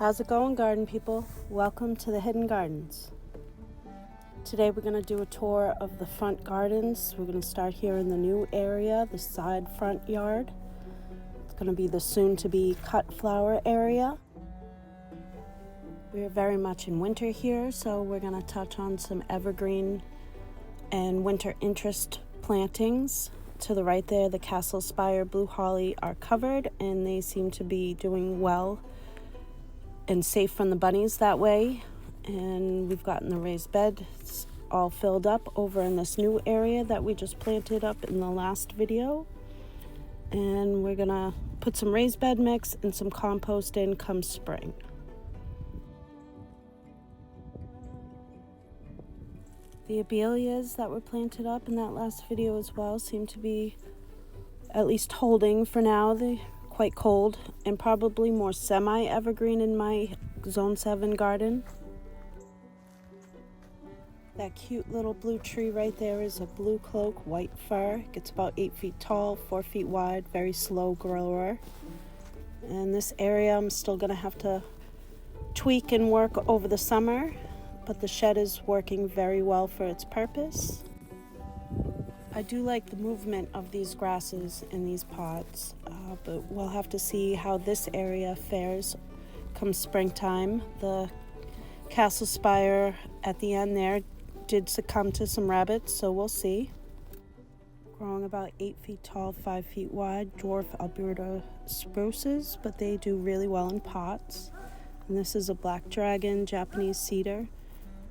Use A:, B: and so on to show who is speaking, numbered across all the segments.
A: How's it going, garden people? Welcome to the Hidden Gardens. Today we're going to do a tour of the front gardens. We're going to start here in the new area, the side front yard. It's going to be the soon-to-be cut flower area. We're very much in winter here, so we're going to touch on some evergreen and winter interest plantings. To the right there, the Castle Spire Blue Holly are covered, and they seem to be doing well and safe from the bunnies that way. And we've gotten the raised bed all filled up over in this new area that we just planted up in the last video. And we're gonna put some raised bed mix and some compost in come spring. The abelias that were planted up in that last video as well seem to be at least holding for now. They're quite cold and probably more semi-evergreen in my Zone 7 garden. That cute little blue tree right there is a blue cloak white fir. It's about 8 feet tall, 4 feet wide, very slow grower. And this area I'm still gonna have to tweak and work over the summer, but the shed is working very well for its purpose. I do like the movement of these grasses in these pots, but we'll have to see how this area fares come springtime. The Castle Spire at the end there did succumb to some rabbits, so we'll see. Growing about 8 feet tall, 5 feet wide, dwarf Alberta spruces, but they do really well in pots. And this is a black dragon, Japanese cedar.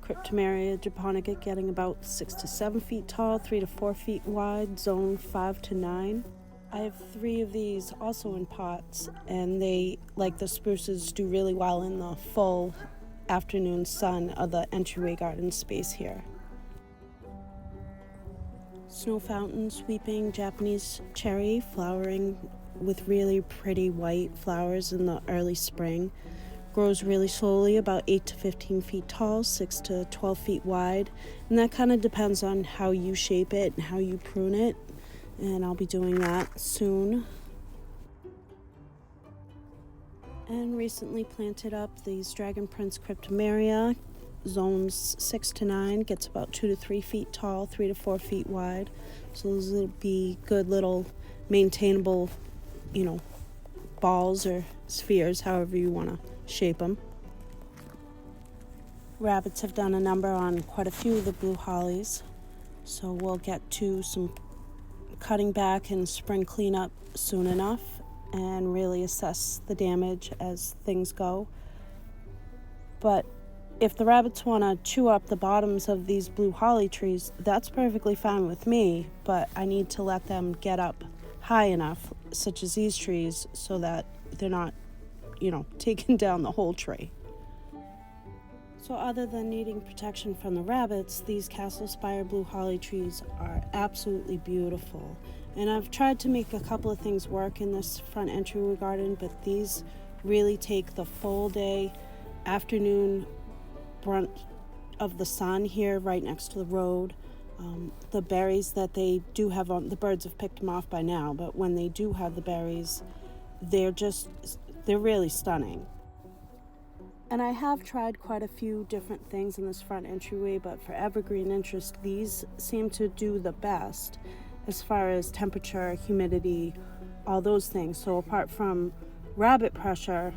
A: Cryptomeria japonica getting about 6 to 7 feet tall, 3 to 4 feet wide, zone 5 to 9. I have 3 of these also in pots, and they, like the spruces, do really well in the full afternoon sun of the entryway garden space here. Snow fountain sweeping Japanese cherry flowering with really pretty white flowers in the early spring. Grows really slowly, about 8 to 15 feet tall, 6 to 12 feet wide, and that kind of depends on how you shape it and how you prune it, and I'll be doing that soon. And recently planted up these Dragon Prince Cryptomeria, zones 6 to 9, gets about 2 to 3 feet tall, 3 to 4 feet wide, so those will be good little maintainable, balls or spheres, however you want to shape them. Rabbits have done a number on quite a few of the blue hollies, so we'll get to some cutting back and spring cleanup soon enough and really assess the damage as things go. But if the rabbits want to chew up the bottoms of these blue holly trees, that's perfectly fine with me, but I need to let them get up high enough, such as these trees, so that they're not taking down the whole tree. So other than needing protection from the rabbits, these Castle Spire Blue Holly trees are absolutely beautiful. And I've tried to make a couple of things work in this front entryway garden, but these really take the full day, afternoon brunt of the sun here right next to the road. The berries that they do have on, the birds have picked them off by now, but when they do have the berries, they're really stunning. And I have tried quite a few different things in this front entryway, but for evergreen interest, these seem to do the best as far as temperature, humidity, all those things. So apart from rabbit pressure,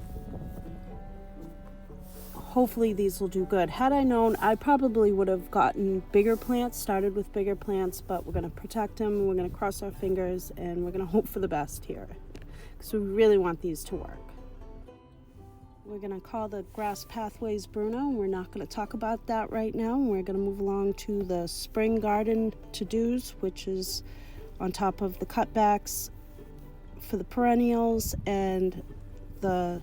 A: hopefully these will do good. Had I known, I probably would have gotten bigger plants, started with bigger plants, but we're going to protect them, we're going to cross our fingers, and we're going to hope for the best here, because we really want these to work. We're going to call the grass pathways Bruno. We're not going to talk about that right now. We're going to move along to the spring garden to-dos, which is on top of the cutbacks for the perennials and the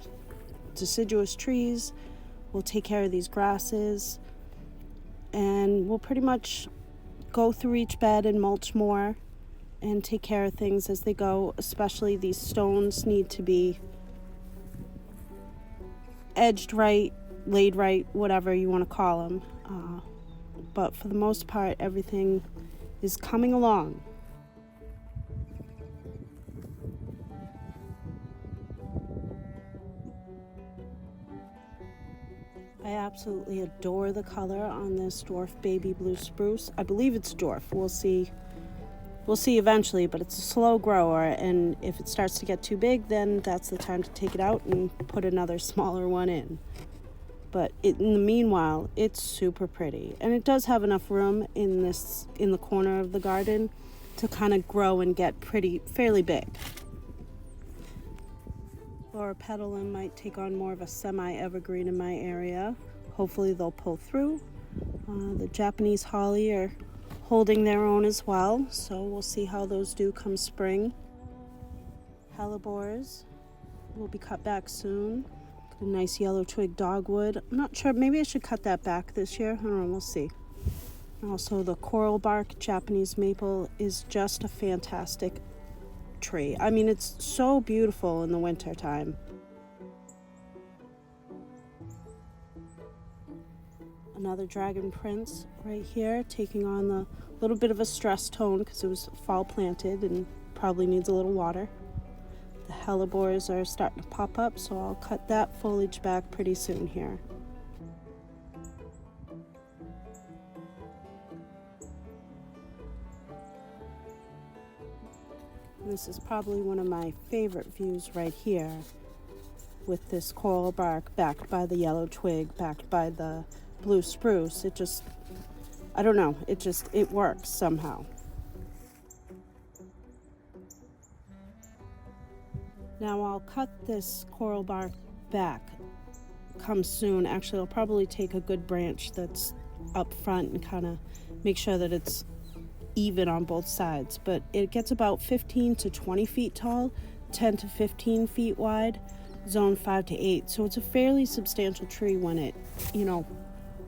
A: deciduous trees. We'll take care of these grasses, and we'll pretty much go through each bed and mulch more and take care of things as they go. Especially these stones need to be edged right, laid right, whatever you want to call them. But for the most part, everything is coming along. I absolutely adore the color on this dwarf baby blue spruce. I believe it's dwarf. We'll see eventually, but it's a slow grower, and if it starts to get too big, then that's the time to take it out and put another smaller one in. But in the meanwhile, it's super pretty, and it does have enough room in the corner of the garden to kind of grow and get fairly big. Or petalum might take on more of a semi-evergreen in my area. Hopefully they'll pull through. The Japanese holly are holding their own as well, so we'll see how those do come spring. Hellebores will be cut back soon. Got a nice yellow twig dogwood. I'm not sure, maybe I should cut that back this year. I don't know, we'll see. Also, the coral bark Japanese maple is just a fantastic tree. I mean, it's so beautiful in the winter time. Another dragon prince right here, taking on the little bit of a stress tone because it was fall planted and probably needs a little water. The hellebores are starting to pop up, so I'll cut that foliage back pretty soon here. This is probably one of my favorite views right here, with this coral bark backed by the yellow twig, backed by the blue spruce. It just, I don't know, it works somehow. Now I'll cut this coral bark back come soon. Actually, I'll probably take a good branch that's up front and kind of make sure that it's even on both sides, but it gets about 15 to 20 feet tall, 10 to 15 feet wide, zone 5 to 8. So it's a fairly substantial tree when it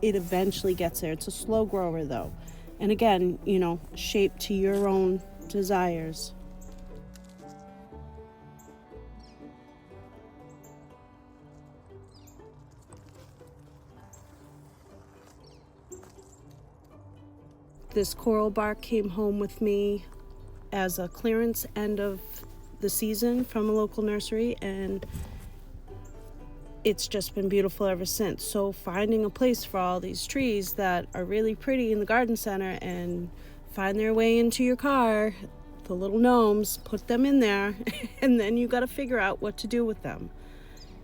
A: eventually gets there. It's a slow grower though. And again, shaped to your own desires. This coral bark came home with me as a clearance end of the season from a local nursery, and it's just been beautiful ever since. So finding a place for all these trees that are really pretty in the garden center and find their way into your car, the little gnomes, put them in there, and then you got to figure out what to do with them.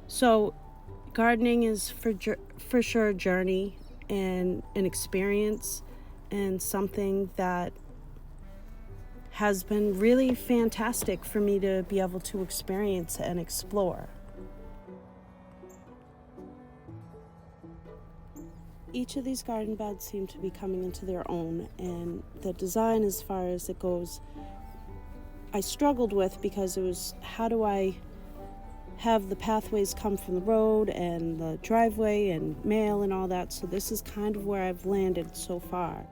A: So gardening is for sure a journey and an experience, and something that has been really fantastic for me to be able to experience and explore. Each of these garden beds seem to be coming into their own, and the design as far as it goes, I struggled with, because it was, how do I have the pathways come from the road and the driveway and mail and all that. So this is kind of where I've landed so far.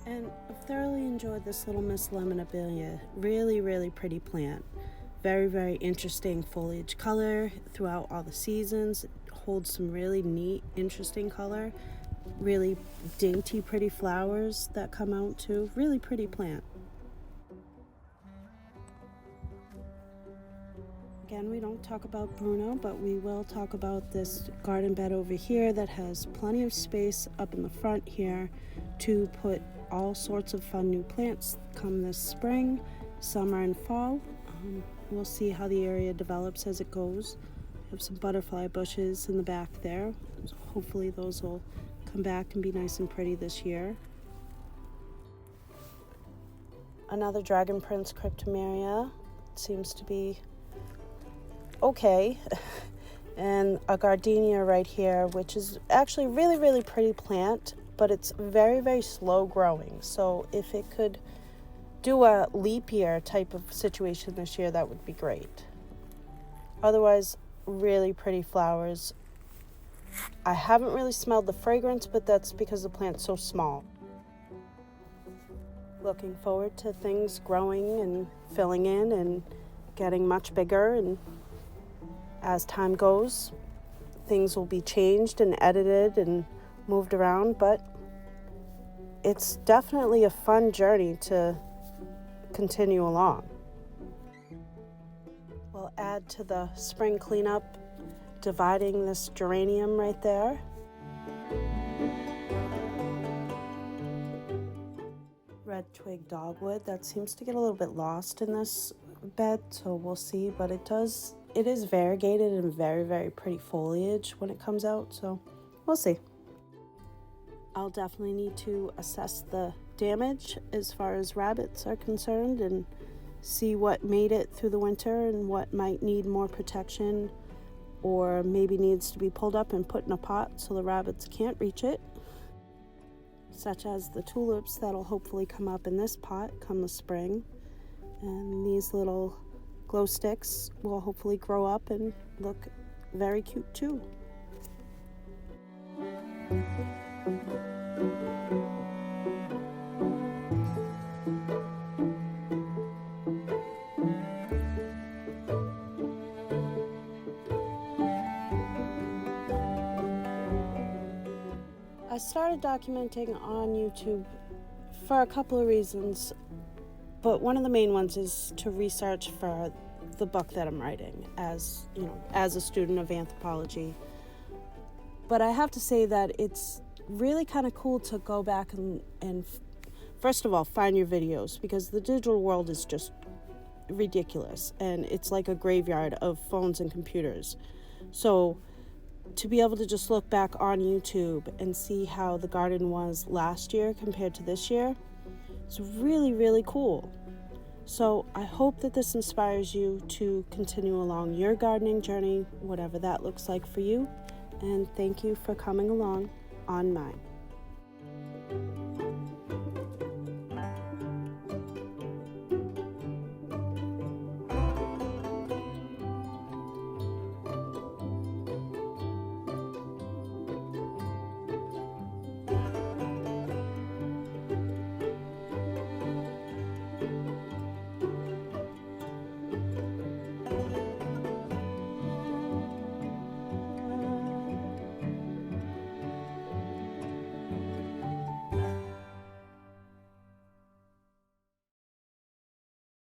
A: And I've thoroughly enjoyed this little Miss Lemonabilia. Really, really pretty plant. Very, very interesting foliage color throughout all the seasons. It holds some really neat, interesting color. Really dainty, pretty flowers that come out too. Really pretty plant. Again, we don't talk about Bruno, but we will talk about this garden bed over here that has plenty of space up in the front here to put all sorts of fun new plants come this spring, summer, and fall. We'll see how the area develops as it goes. We have some butterfly bushes in the back there. So hopefully those will come back and be nice and pretty this year. Another dragon prince Cryptomeria seems to be okay. And a gardenia right here, which is actually really, really pretty plant, but it's very, very slow growing. So if it could do a leap year type of situation this year, that would be great. Otherwise, really pretty flowers. I haven't really smelled the fragrance, but that's because the plant's so small. Looking forward to things growing and filling in and getting much bigger, and as time goes, things will be changed and edited and moved around, but it's definitely a fun journey to continue along. We'll add to the spring cleanup dividing this geranium right there. Red twig dogwood that seems to get a little bit lost in this bed, so we'll see, but it is variegated and very, very pretty foliage when it comes out, so we'll see. I'll definitely need to assess the damage as far as rabbits are concerned and see what made it through the winter and what might need more protection or maybe needs to be pulled up and put in a pot so the rabbits can't reach it, such as the tulips that'll hopefully come up in this pot come the spring. And these little glow sticks will hopefully grow up and look very cute too. I started documenting on YouTube for a couple of reasons, but one of the main ones is to research for the book that I'm writing as a student of anthropology. But I have to say that it's really kind of cool to go back and first of all, find your videos, because the digital world is just ridiculous and it's like a graveyard of phones and computers. So to be able to just look back on YouTube and see how the garden was last year compared to this year, it's really, really cool. So I hope that this inspires you to continue along your gardening journey, whatever that looks like for you. And thank you for coming along on mine.